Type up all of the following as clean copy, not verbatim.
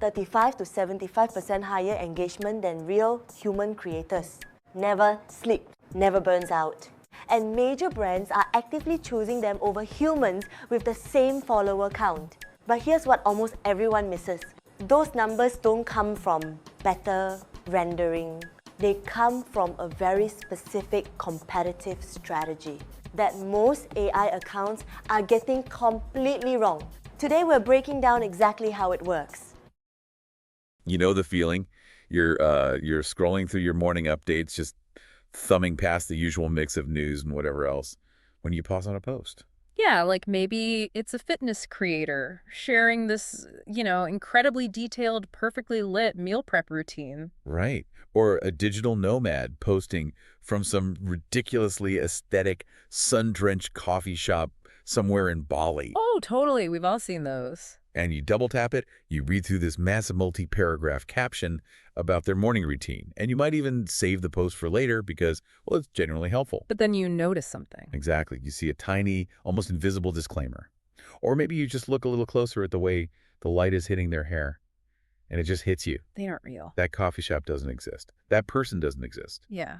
35 to 75% higher engagement than real human creators. Never sleep, never burns out. And major brands are actively choosing them over humans with the same follower count. But here's what almost everyone misses. Those numbers don't come from better rendering. They come from a very specific competitive strategy that most AI accounts are getting completely wrong. Today we're breaking down exactly how it works. You know the feeling? You're scrolling through your morning updates, just thumbing past the usual mix of news and whatever else when you pause on a post. Yeah, like maybe it's a fitness creator sharing this, incredibly detailed, perfectly lit meal prep routine. Right. Or a digital nomad posting from some ridiculously aesthetic, sun-drenched coffee shop somewhere in Bali. Oh, totally. We've all seen those. And you double tap it, you read through this massive multi-paragraph caption about their morning routine. And you might even save the post for later because, well, it's genuinely helpful. But then you notice something. Exactly. You see a tiny, almost invisible disclaimer. Or maybe you just look a little closer at the way the light is hitting their hair. And it just hits you. They aren't real. That coffee shop doesn't exist. That person doesn't exist. Yeah.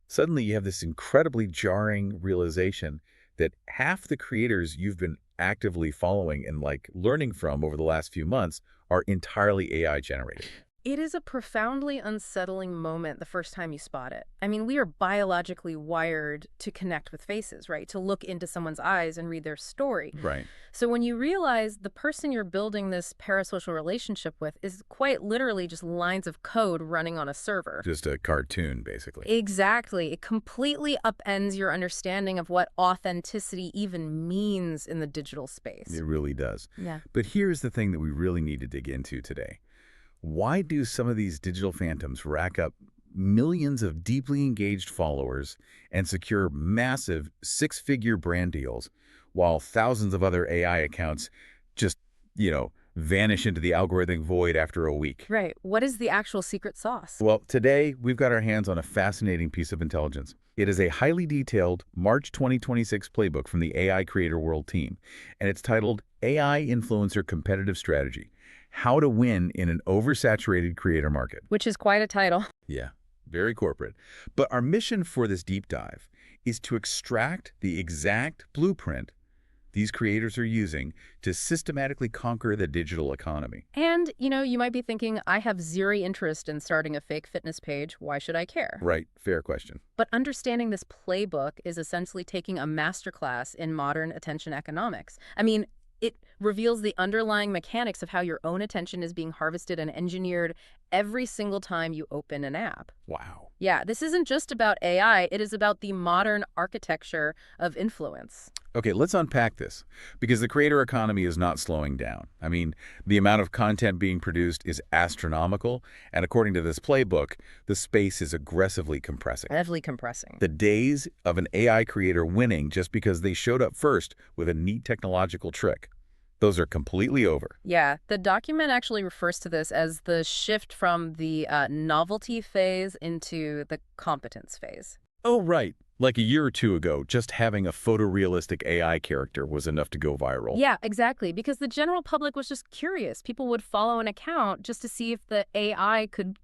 Suddenly you have this incredibly jarring realization that half the creators you've been actively following and learning from over the last few months are entirely AI generated. It is a profoundly unsettling moment the first time you spot it. I mean, we are biologically wired to connect with faces, right? To look into someone's eyes and read their story. Right. So when you realize the person you're building this parasocial relationship with is quite literally just lines of code running on a server. Just a cartoon, basically. Exactly. It completely upends your understanding of what authenticity even means in the digital space. It really does. Yeah. But here's the thing that we really need to dig into today. Why do some of these digital phantoms rack up millions of deeply engaged followers and secure massive six-figure brand deals, while thousands of other AI accounts just, vanish into the algorithmic void after a week? Right. What is the actual secret sauce? Well, today we've got our hands on a fascinating piece of intelligence. It is a highly detailed March 2026 playbook from the AI Creator World team, and it's titled AI Influencer Competitive Strategy: How to Win in an Oversaturated Creator Market. Which is quite a title. Yeah, very corporate. But our mission for this deep dive is to extract the exact blueprint these creators are using to systematically conquer the digital economy. And, you might be thinking, I have zero interest in starting a fake fitness page. Why should I care? Right, fair question. But understanding this playbook is essentially taking a masterclass in modern attention economics. I mean, it reveals the underlying mechanics of how your own attention is being harvested and engineered every single time you open an app. Wow. Yeah, this isn't just about AI. It is about the modern architecture of influence. Okay, let's unpack this, because the creator economy is not slowing down. I mean, the amount of content being produced is astronomical, and according to this playbook, the space is aggressively compressing. Heavily compressing. The days of an AI creator winning just because they showed up first with a neat technological trick, those are completely over. Yeah, the document actually refers to this as the shift from the novelty phase into the competence phase. Oh, right. Like a year or two ago, just having a photorealistic AI character was enough to go viral. Yeah, exactly, because the general public was just curious. People would follow an account just to see if the AI could,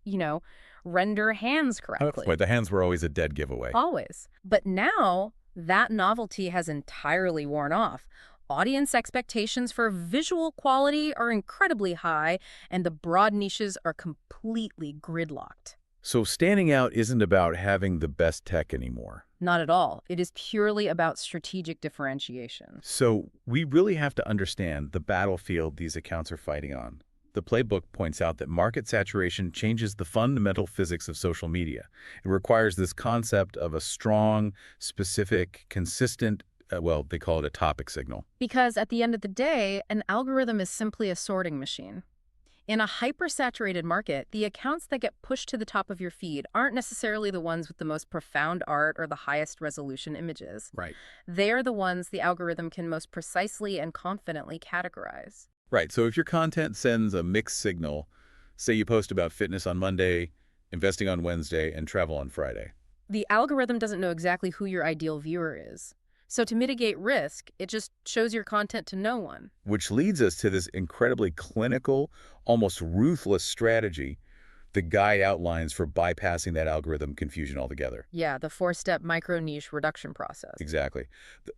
render hands correctly. Wait, the hands were always a dead giveaway. Always. But now, that novelty has entirely worn off. Audience expectations for visual quality are incredibly high, and the broad niches are completely gridlocked. So standing out isn't about having the best tech anymore. Not at all. It is purely about strategic differentiation. So we really have to understand the battlefield these accounts are fighting on. The playbook points out that market saturation changes the fundamental physics of social media. It requires this concept of a strong, specific, consistent, they call it a topic signal. Because at the end of the day, an algorithm is simply a sorting machine. In a hyper-saturated market, the accounts that get pushed to the top of your feed aren't necessarily the ones with the most profound art or the highest resolution images. Right. They are the ones the algorithm can most precisely and confidently categorize. Right. So if your content sends a mixed signal, say you post about fitness on Monday, investing on Wednesday, and travel on Friday. The algorithm doesn't know exactly who your ideal viewer is. So to mitigate risk, it just shows your content to no one. Which leads us to this incredibly clinical, almost ruthless strategy the guide outlines for bypassing that algorithm confusion altogether. Yeah, the four-step micro-niche reduction process. Exactly.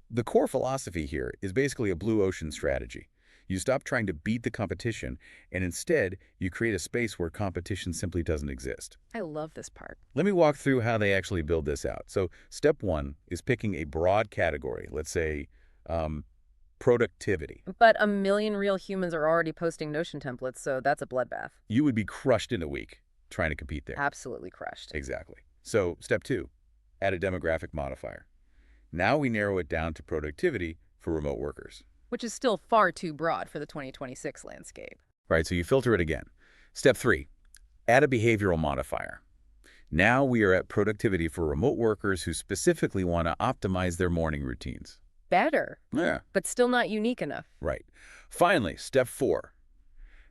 The core philosophy here is basically a blue ocean strategy. You stop trying to beat the competition, and instead, you create a space where competition simply doesn't exist. I love this part. Let me walk through how they actually build this out. So step one is picking a broad category, let's say productivity. But a million real humans are already posting Notion templates, so that's a bloodbath. You would be crushed in a week trying to compete there. Absolutely crushed. Exactly. So step two, add a demographic modifier. Now we narrow it down to productivity for remote workers. Which is still far too broad for the 2026 landscape. Right, so you filter it again. Step three, add a behavioral modifier. Now we are at productivity for remote workers who specifically want to optimize their morning routines. Better, Yeah. but still not unique enough. Right. Finally, step four,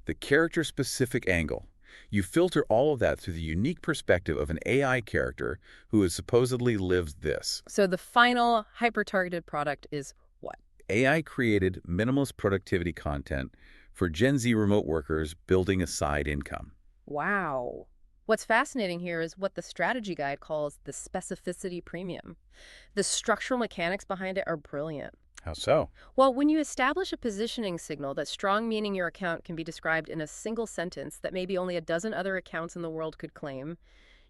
the character-specific angle. You filter all of that through the unique perspective of an AI character who has supposedly lived this. So the final hyper-targeted product is what? AI-created minimalist productivity content for Gen Z remote workers building a side income. Wow. What's fascinating here is what the strategy guide calls the specificity premium. The structural mechanics behind it are brilliant. How so? Well, when you establish a positioning signal that's strong, meaning your account can be described in a single sentence that maybe only a dozen other accounts in the world could claim,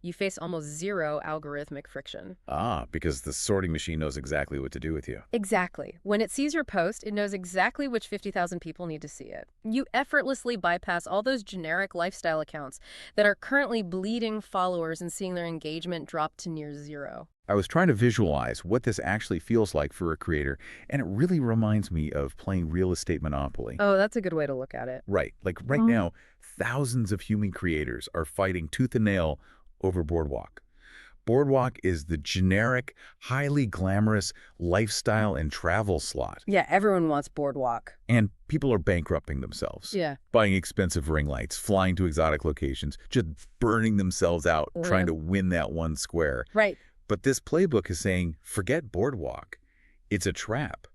you face almost zero algorithmic friction. Ah, because the sorting machine knows exactly what to do with you. Exactly. When it sees your post, it knows exactly which 50,000 people need to see it. You effortlessly bypass all those generic lifestyle accounts that are currently bleeding followers and seeing their engagement drop to near zero. I was trying to visualize what this actually feels like for a creator, and it really reminds me of playing real estate Monopoly. Oh, that's a good way to look at it. Right. Like right now, thousands of human creators are fighting tooth and nail over Boardwalk. Boardwalk is the generic, highly glamorous lifestyle and travel slot. Yeah, everyone wants Boardwalk. And people are bankrupting themselves. Yeah. Buying expensive ring lights, flying to exotic locations, just burning themselves out trying to win that one square. Right. But this playbook is saying, forget Boardwalk. It's a trap.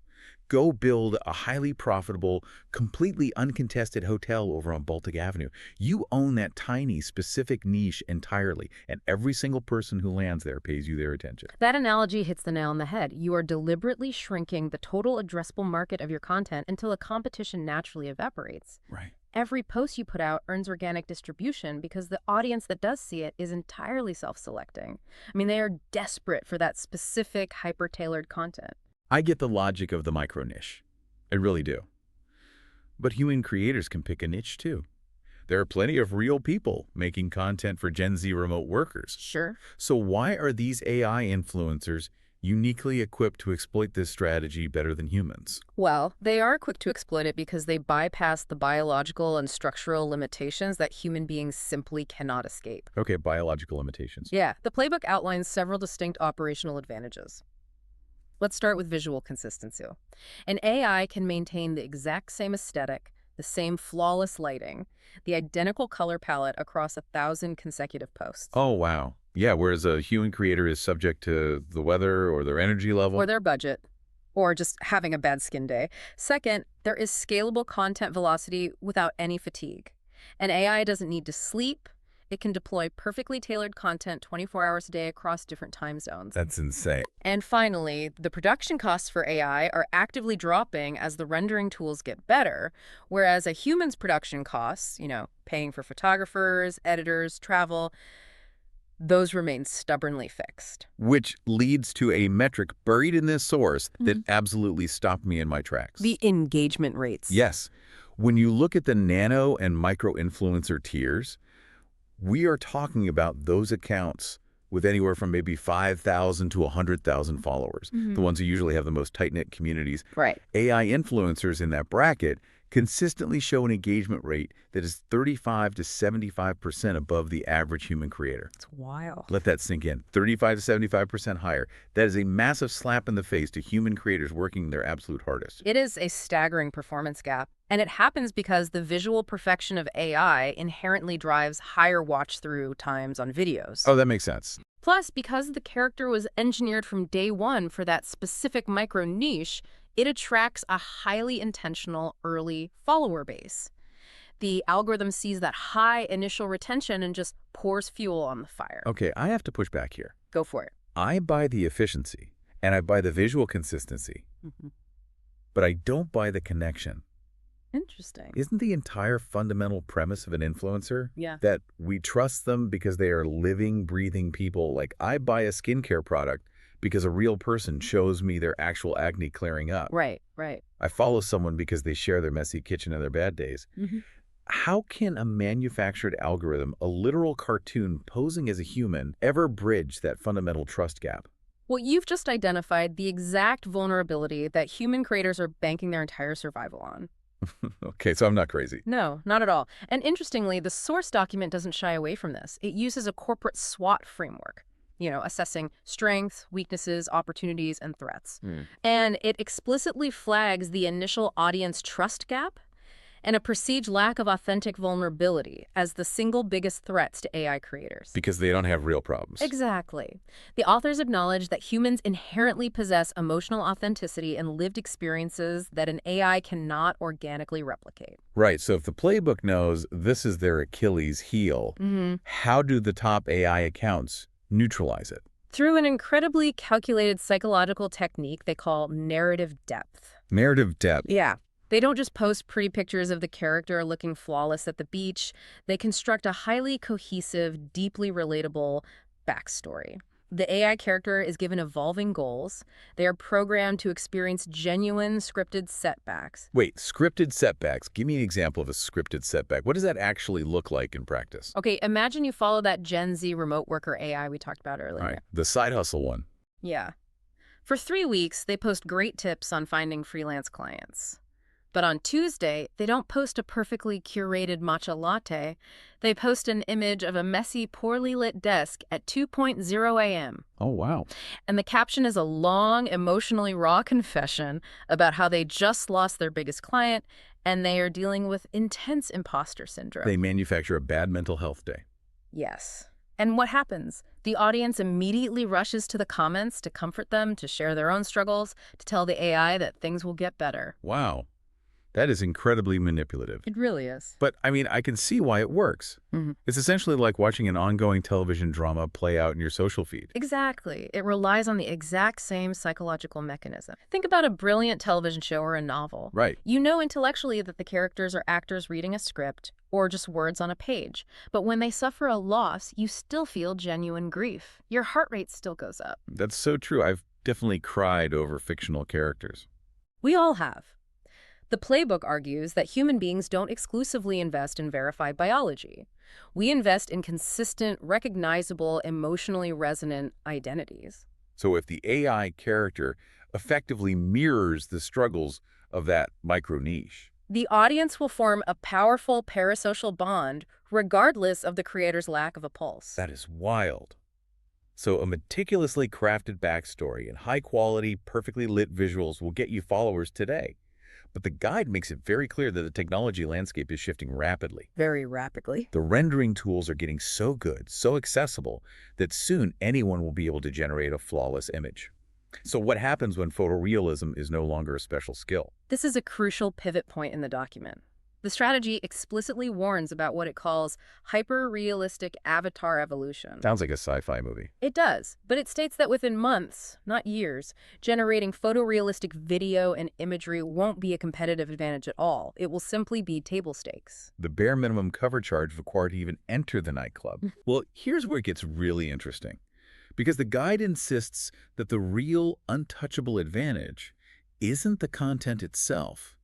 Go build a highly profitable, completely uncontested hotel over on Baltic Avenue. You own that tiny, specific niche entirely, and every single person who lands there pays you their attention. That analogy hits the nail on the head. You are deliberately shrinking the total addressable market of your content until the competition naturally evaporates. Right. Every post you put out earns organic distribution because the audience that does see it is entirely self-selecting. I mean, they are desperate for that specific, hyper-tailored content. I get the logic of the micro niche. I really do. But human creators can pick a niche too. There are plenty of real people making content for Gen Z remote workers. Sure. So why are these AI influencers uniquely equipped to exploit this strategy better than humans? Well, they are quick to exploit it because they bypass the biological and structural limitations that human beings simply cannot escape. Okay, biological limitations. Yeah, the playbook outlines several distinct operational advantages. Let's start with visual consistency. An AI can maintain the exact same aesthetic, the same flawless lighting, the identical color palette across 1,000 consecutive posts. Oh, wow. Yeah, whereas a human creator is subject to the weather or their energy level. Or their budget, or just having a bad skin day. Second, there is scalable content velocity without any fatigue. An AI doesn't need to sleep. It can deploy perfectly tailored content 24 hours a day across different time zones. That's insane. And finally, the production costs for AI are actively dropping as the rendering tools get better, whereas a human's production costs, paying for photographers, editors, travel, those remain stubbornly fixed. Which leads to a metric buried in this source that absolutely stopped me in my tracks. The engagement rates. Yes. When you look at the nano and micro influencer tiers, we are talking about those accounts with anywhere from maybe 5,000 to 100,000 followers, the ones who usually have the most tight-knit communities. Right. AI influencers in that bracket consistently show an engagement rate that is 35 to 75% above the average human creator. It's wild. Let that sink in. 35 to 75% higher. That is a massive slap in the face to human creators working their absolute hardest. It is a staggering performance gap. And it happens because the visual perfection of AI inherently drives higher watch-through times on videos. Oh, that makes sense. Plus, because the character was engineered from day one for that specific micro niche, it attracts a highly intentional early follower base. The algorithm sees that high initial retention and just pours fuel on the fire. Okay, I have to push back here. Go for it. I buy the efficiency, and I buy the visual consistency, but I don't buy the connection. Interesting. Isn't the entire fundamental premise of an influencer Yeah. that we trust them because they are living, breathing people? Like, I buy a skincare product because a real person shows me their actual acne clearing up. Right, right. I follow someone because they share their messy kitchen and their bad days. How can a manufactured algorithm, a literal cartoon posing as a human, ever bridge that fundamental trust gap? Well, you've just identified the exact vulnerability that human creators are banking their entire survival on. Okay, so I'm not crazy. No, not at all. And interestingly, the source document doesn't shy away from this. It uses a corporate SWOT framework, assessing strengths, weaknesses, opportunities, and threats. And it explicitly flags the initial audience trust gap and a perceived lack of authentic vulnerability as the single biggest threats to AI creators. Because they don't have real problems. Exactly. The authors acknowledge that humans inherently possess emotional authenticity and lived experiences that an AI cannot organically replicate. Right, so if the playbook knows this is their Achilles heel, how do the top AI accounts neutralize it? Through an incredibly calculated psychological technique they call narrative depth. Narrative depth. Yeah. They don't just post pretty pictures of the character looking flawless at the beach. They construct a highly cohesive, deeply relatable backstory. The AI character is given evolving goals. They are programmed to experience genuine scripted setbacks. Wait, scripted setbacks. Give me an example of a scripted setback. What does that actually look like in practice? Okay, imagine you follow that Gen Z remote worker AI we talked about earlier. All right, the side hustle one. Yeah. For 3 weeks, they post great tips on finding freelance clients. But on Tuesday, they don't post a perfectly curated matcha latte. They post an image of a messy, poorly lit desk at 2:00 a.m. Oh, wow. And the caption is a long, emotionally raw confession about how they just lost their biggest client and they are dealing with intense imposter syndrome. They manufacture a bad mental health day. Yes. And what happens? The audience immediately rushes to the comments to comfort them, to share their own struggles, to tell the AI that things will get better. Wow. That is incredibly manipulative. It really is. But, I mean, I can see why it works. It's essentially like watching an ongoing television drama play out in your social feed. Exactly. It relies on the exact same psychological mechanism. Think about a brilliant television show or a novel. Right. You know intellectually that the characters are actors reading a script or just words on a page. But when they suffer a loss, you still feel genuine grief. Your heart rate still goes up. That's so true. I've definitely cried over fictional characters. We all have. The playbook argues that human beings don't exclusively invest in verified biology. We invest in consistent, recognizable, emotionally resonant identities. So if the AI character effectively mirrors the struggles of that micro niche, The audience will form a powerful parasocial bond regardless of the creator's lack of a pulse. that is wild. So a meticulously crafted backstory and high-quality, perfectly lit visuals will get you followers today. But the guide makes it very clear that the technology landscape is shifting rapidly. Very rapidly. The rendering tools are getting so good, so accessible, that soon anyone will be able to generate a flawless image. So what happens when photorealism is no longer a special skill? This is a crucial pivot point in the document. The strategy explicitly warns about what it calls hyper-realistic avatar evolution. Sounds like a sci-fi movie. It does, but it states that within months, not years, generating photorealistic video and imagery won't be a competitive advantage at all. It will simply be table stakes. The bare minimum cover charge required to even enter the nightclub. Well, here's where it gets really interesting. Because the guide insists that the real untouchable advantage isn't the content itself.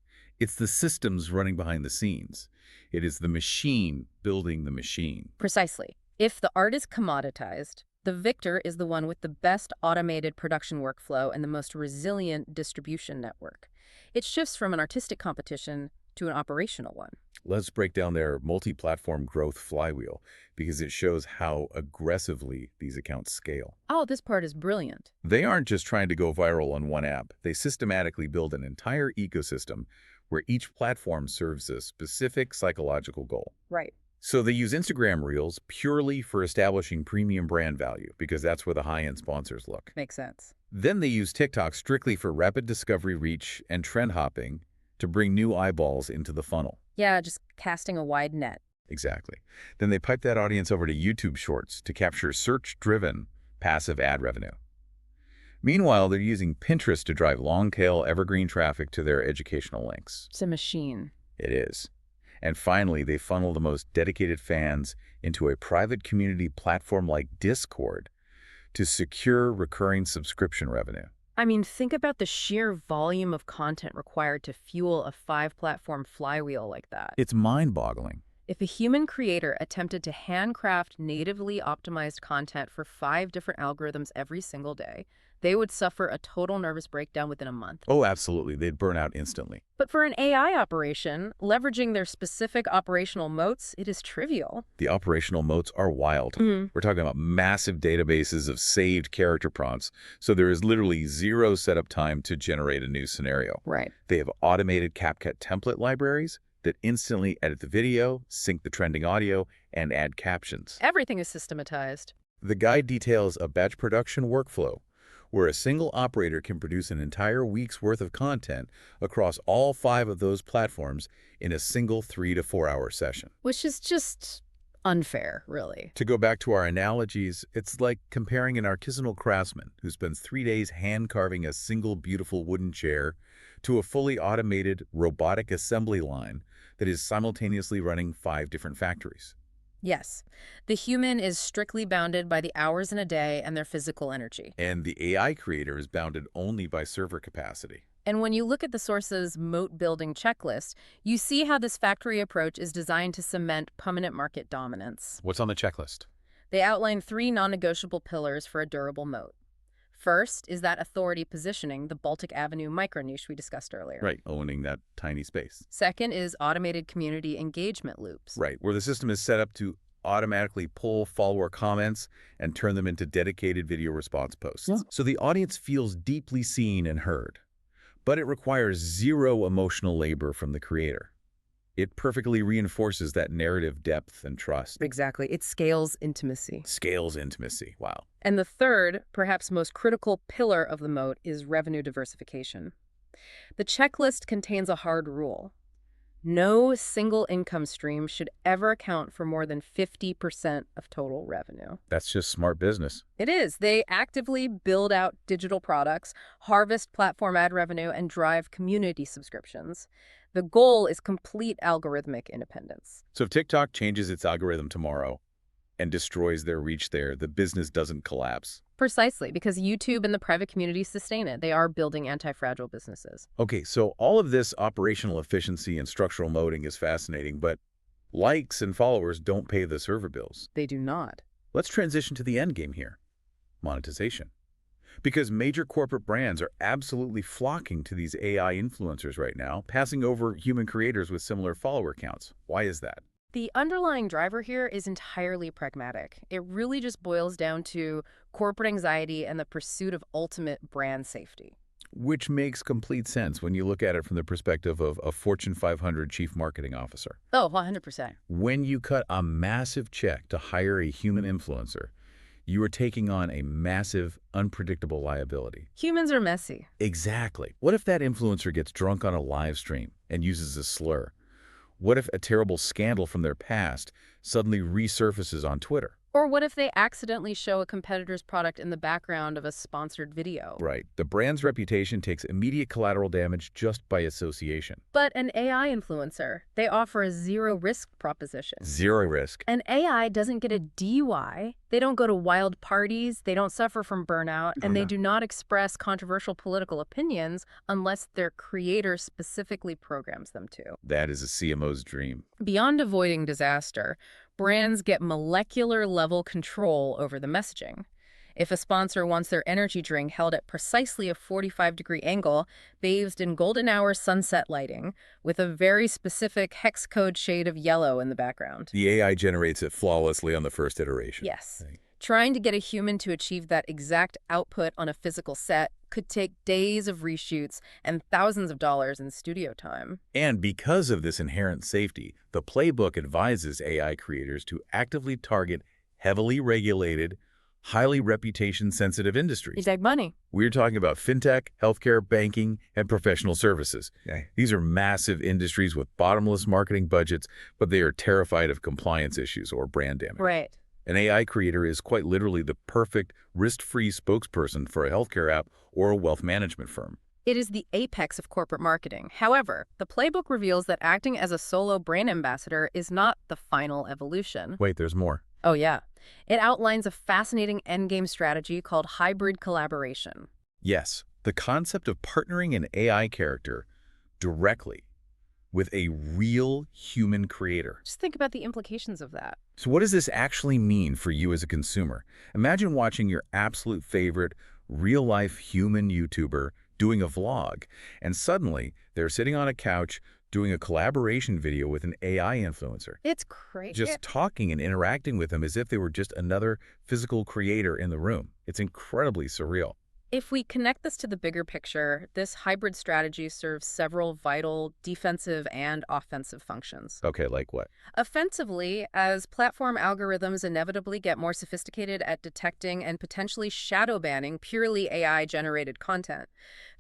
It's the systems running behind the scenes. It is the machine building the machine. Precisely. If the art is commoditized, the victor is the one with the best automated production workflow and the most resilient distribution network. It shifts from an artistic competition to an operational one. Let's break down their multi-platform growth flywheel because it shows how aggressively these accounts scale. Oh, this part is brilliant. They aren't just trying to go viral on one app. They systematically build an entire ecosystem where each platform serves a specific psychological goal. Right. So they use Instagram Reels purely for establishing premium brand value because that's where the high-end sponsors look. Makes sense. Then they use TikTok strictly for rapid discovery reach and trend hopping to bring new eyeballs into the funnel. Yeah, just casting a wide net. Exactly. Then they pipe that audience over to YouTube Shorts to capture search-driven passive ad revenue. Meanwhile, they're using Pinterest to drive long-tail evergreen traffic to their educational links. It's a machine. It is. And finally, they funnel the most dedicated fans into a private community platform like Discord to secure recurring subscription revenue. I mean, think about the sheer volume of content required to fuel a 5-platform flywheel like that. It's mind-boggling. If a human creator attempted to handcraft natively optimized content for 5 different algorithms every single day, they would suffer a total nervous breakdown within a month. Oh, absolutely. They'd burn out instantly. But for an AI operation, leveraging their specific operational moats, it is trivial. The operational moats are wild. We're talking about massive databases of saved character prompts, so there is literally zero setup time to generate a new scenario. Right. They have automated CapCut template libraries that instantly edit the video, sync the trending audio, and add captions. Everything is systematized. The guide details a batch production workflow where a single operator can produce an entire week's worth of content across all 5 of those platforms in a single 3 to 4 hour session. Which is just unfair, really. To go back to our analogies, it's like comparing an artisanal craftsman who spends 3 days hand-carving a single beautiful wooden chair to a fully automated robotic assembly line that is simultaneously running 5 different factories. Yes. The human is strictly bounded by the hours in a day and their physical energy. And the AI creator is bounded only by server capacity. And when you look at the source's moat building checklist, you see how this factory approach is designed to cement permanent market dominance. What's on the checklist? They outline 3 non-negotiable pillars for a durable moat. First is that authority positioning, the Baltic Avenue micro-niche we discussed earlier. Right, owning that tiny space. Second is automated community engagement loops. Right, where the system is set up to automatically pull follower comments and turn them into dedicated video response posts. Yeah. So the audience feels deeply seen and heard, but it requires zero emotional labor from the creator. It perfectly reinforces that narrative depth and trust. Exactly. It scales intimacy. Scales intimacy. Wow. And the third, perhaps most critical pillar of the moat is revenue diversification. The checklist contains a hard rule. No single income stream should ever account for more than 50% of total revenue. That's just smart business. It is. They actively build out digital products, harvest platform ad revenue, and drive community subscriptions. The goal is complete algorithmic independence. So if TikTok changes its algorithm tomorrow and destroys their reach there, the business doesn't collapse. Precisely, because YouTube and the private community sustain it. They are building anti-fragile businesses. Okay, so all of this operational efficiency and structural moating is fascinating, but likes and followers don't pay the server bills. They do not. Let's transition to the end game here, monetization. Because major corporate brands are absolutely flocking to these AI influencers right now, passing over human creators with similar follower counts. Why is that? The underlying driver here is entirely pragmatic. It really just boils down to corporate anxiety and the pursuit of ultimate brand safety. Which makes complete sense when you look at it from the perspective of a Fortune 500 chief marketing officer. Oh, 100%. When you cut a massive check to hire a human influencer, you are taking on a massive, unpredictable liability. Humans are messy. Exactly. What if that influencer gets drunk on a live stream and uses a slur? What if a terrible scandal from their past suddenly resurfaces on Twitter? Or what if they accidentally show a competitor's product in the background of a sponsored video? Right. The brand's reputation takes immediate collateral damage just by association. But an AI influencer, they offer a zero-risk proposition. Zero risk. An AI doesn't get a DUI, they don't go to wild parties, they don't suffer from burnout, and they do not express controversial political opinions unless their creator specifically programs them to. That is a CMO's dream. Beyond avoiding disaster, brands get molecular-level control over the messaging. If a sponsor wants their energy drink held at precisely a 45-degree angle, bathed in golden hour sunset lighting, with a very specific hex code shade of yellow in the background. The AI generates it flawlessly on the first iteration. Yes. Right. Trying to get a human to achieve that exact output on a physical set could take days of reshoots and thousands of dollars in studio time. And because of this inherent safety, the playbook advises AI creators to actively target heavily regulated, highly reputation-sensitive industries. Big money. We're talking about fintech, healthcare, banking, and professional services. Okay. These are massive industries with bottomless marketing budgets, but they are terrified of compliance issues or brand damage. Right. An AI creator is quite literally the perfect risk-free spokesperson for a healthcare app or a wealth management firm. It is the apex of corporate marketing. However, the playbook reveals that acting as a solo brand ambassador is not the final evolution. Wait, there's more. Oh, yeah. It outlines a fascinating endgame strategy called hybrid collaboration. Yes, the concept of partnering an AI character directly with a real human creator. Just think about the implications of that. So what does this actually mean for you as a consumer? Imagine watching your absolute favorite real-life human YouTuber doing a vlog, and suddenly they're sitting on a couch doing a collaboration video with an AI influencer, It's crazy. just talking and interacting with them as if they were just another physical creator in the room. It's incredibly surreal. If we connect this to the bigger picture, this hybrid strategy serves several vital defensive and offensive functions. Okay, like what? Offensively, as platform algorithms inevitably get more sophisticated at detecting and potentially shadow banning purely AI-generated content,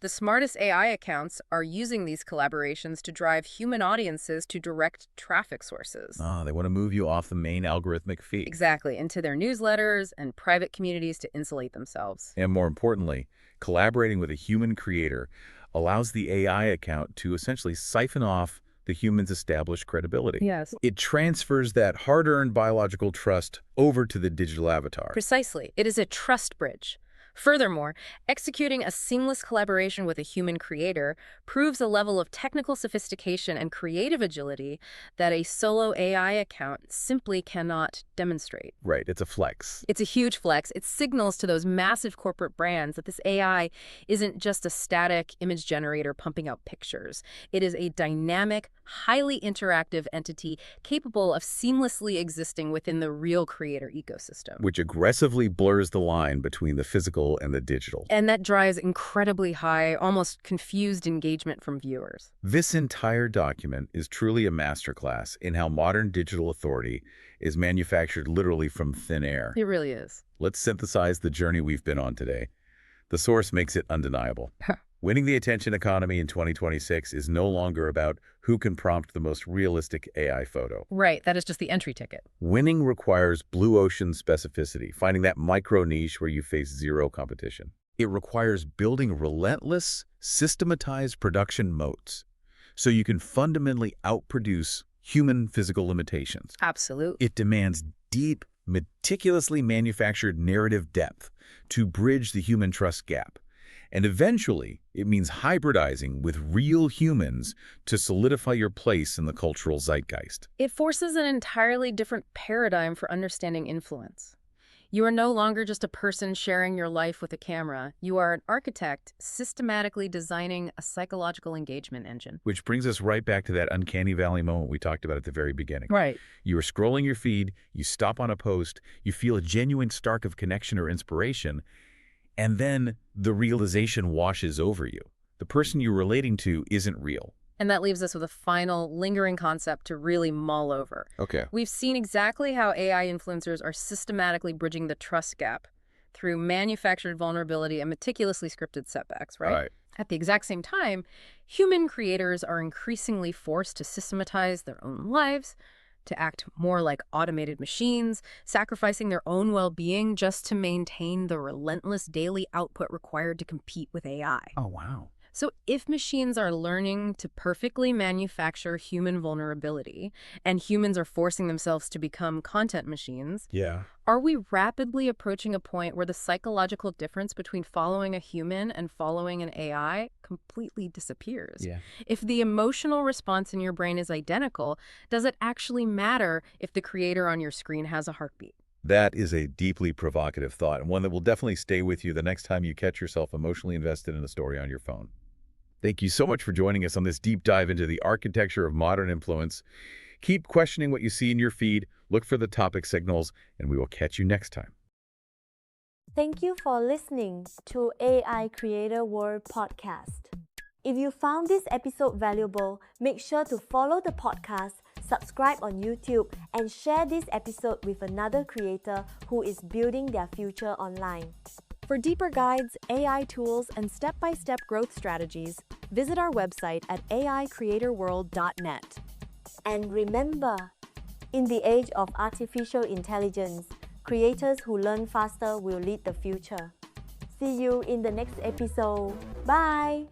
the smartest AI accounts are using these collaborations to drive human audiences to direct traffic sources. They want to move you off the main algorithmic feed. Exactly, into their newsletters and private communities to insulate themselves. And more importantly, collaborating with a human creator allows the AI account to essentially siphon off the human's established credibility. Yes. It transfers that hard-earned biological trust over to the digital avatar. Precisely. It is a trust bridge. Furthermore, executing a seamless collaboration with a human creator proves a level of technical sophistication and creative agility that a solo AI account simply cannot demonstrate. Right, it's a flex. It's a huge flex. It signals to those massive corporate brands that this AI isn't just a static image generator pumping out pictures. It is a dynamic, highly interactive entity capable of seamlessly existing within the real creator ecosystem. Which aggressively blurs the line between the physical and the digital. And that drives incredibly high, almost confused engagement from viewers. This entire document is truly a masterclass in how modern digital authority is manufactured literally from thin air. It really is. Let's synthesize the journey we've been on today. The source makes it undeniable. Winning the attention economy in 2026 is no longer about who can prompt the most realistic AI photo. Right, that is just the entry ticket. Winning requires blue ocean specificity, finding that micro niche where you face zero competition. It requires building relentless, systematized production moats so you can fundamentally outproduce human physical limitations. Absolutely. It demands deep, meticulously manufactured narrative depth to bridge the human trust gap. And eventually, it means hybridizing with real humans to solidify your place in the cultural zeitgeist. It forces an entirely different paradigm for understanding influence. You are no longer just a person sharing your life with a camera. You are an architect systematically designing a psychological engagement engine. Which brings us right back to that uncanny valley moment we talked about at the very beginning. Right. You are scrolling your feed, you stop on a post, you feel a genuine spark of connection or inspiration, and then the realization washes over you. The person you're relating to isn't real. And that leaves us with a final, lingering concept to really mull over. Okay. We've seen exactly how AI influencers are systematically bridging the trust gap through manufactured vulnerability and meticulously scripted setbacks, right? All right. At the exact same time, human creators are increasingly forced to systematize their own lives, to act more like automated machines, sacrificing their own well-being just to maintain the relentless daily output required to compete with AI. Oh, wow. So if machines are learning to perfectly manufacture human vulnerability, and humans are forcing themselves to become content machines, Yeah. are we rapidly approaching a point where the psychological difference between following a human and following an AI completely disappears? Yeah. If the emotional response in your brain is identical, does it actually matter if the creator on your screen has a heartbeat? That is a deeply provocative thought, and one that will definitely stay with you the next time you catch yourself emotionally invested in a story on your phone. Thank you so much for joining us on this deep dive into the architecture of modern influence. Keep questioning what you see in your feed, look for the topic signals, and we will catch you next time. Thank you for listening to AI Creator World Podcast. If you found this episode valuable, make sure to follow the podcast, subscribe on YouTube, and share this episode with another creator who is building their future online. For deeper guides, AI tools, and step-by-step growth strategies, visit our website at aicreatorworld.net. And remember, in the age of artificial intelligence, creators who learn faster will lead the future. See you in the next episode. Bye!